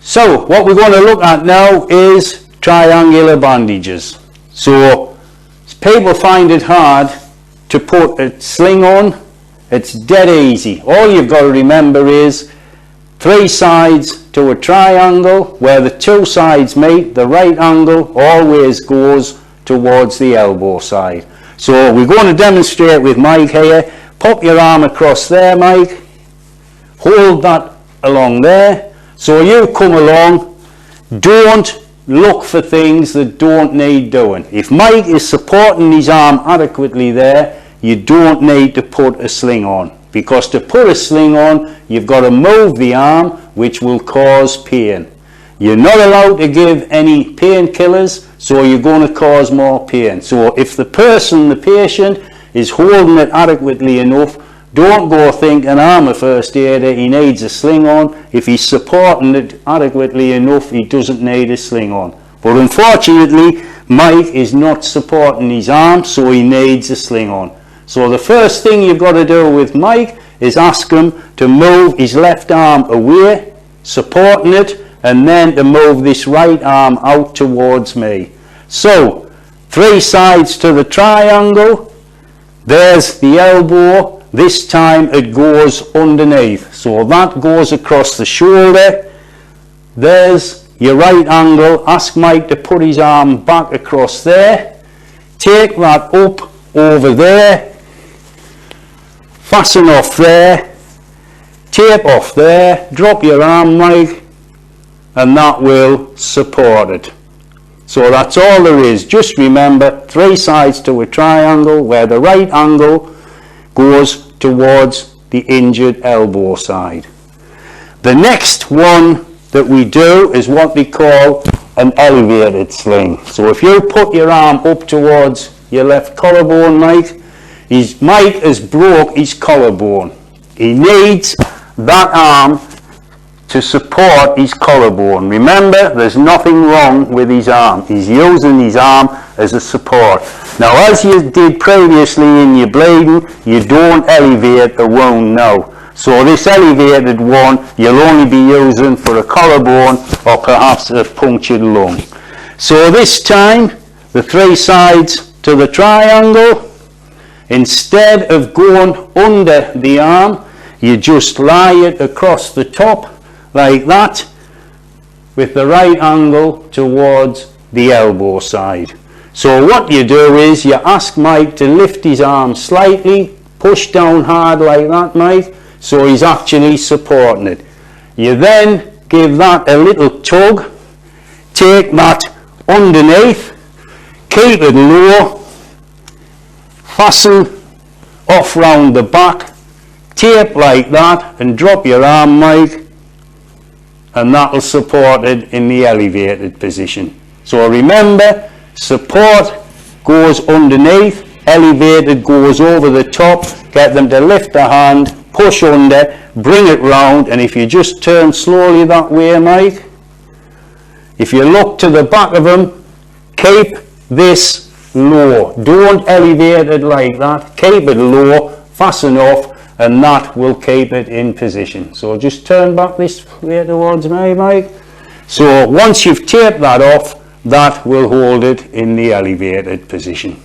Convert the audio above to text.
So what we're going to look at now is triangular bandages. So people find it hard to put a sling on. It's dead easy. All you've got to remember is 3 sides to a triangle. Where the 2 sides meet, the right angle always goes towards the elbow side. So we're going to demonstrate with Mike here. Pop your arm across there, Mike. Hold that along there. So you come along. Don't look for things that don't need doing. If Mike is supporting his arm adequately there, you don't need to put a sling on, because to put a sling on you've got to move the arm, which will cause pain. You're not allowed to give any painkillers, so you're going to cause more pain. So if the patient is holding it adequately enough, don't go thinking, I'm a first aider, he needs a sling on. If he's supporting it adequately enough, he doesn't need a sling on. But unfortunately, Mike is not supporting his arm, so he needs a sling on. So the first thing you've got to do with Mike is ask him to move his left arm away, supporting it, and then to move this right arm out towards me. So 3 sides to the triangle. There's the elbow. This time it goes underneath. So that goes across the shoulder. There's your right angle. Ask Mike to put his arm back across there. Take that up over there. Fasten off there. Tape off there. Drop your arm, Mike, and that will support it. So that's all there is. Just remember 3 sides to a triangle where the right angle goes towards the injured elbow side. The next one that we do is what we call an elevated sling. So if you put your arm up towards your left collarbone, Mike has broke his collarbone. He needs that arm to support his collarbone. Remember, there's nothing wrong with his arm. He's using his arm as a support. Now, as you did previously in your bleeding, you don't elevate a wound now. So this elevated one, you'll only be using for a collarbone or perhaps a punctured lung. So this time, the 3 sides to the triangle, instead of going under the arm, you just lie it across the top like that, with the right angle towards the elbow side. So what you do is you ask Mike to lift his arm slightly, push down hard like that, Mike, so he's actually supporting it. You then give that a little tug, take that underneath, keep it low, fasten off round the back, tape like that, and drop your arm, Mike, and that will support it in the elevated position. So remember, support goes underneath, elevated goes over the top. Get them to lift the hand, push under, bring it round, and if you just turn slowly that way, Mike, if you look to the back of them, keep this low. Don't elevate it like that. Keep it low, fasten off, and that will keep it in position. So just turn back this way towards me, Mike. So once you've taped that off, that will hold it in the elevated position.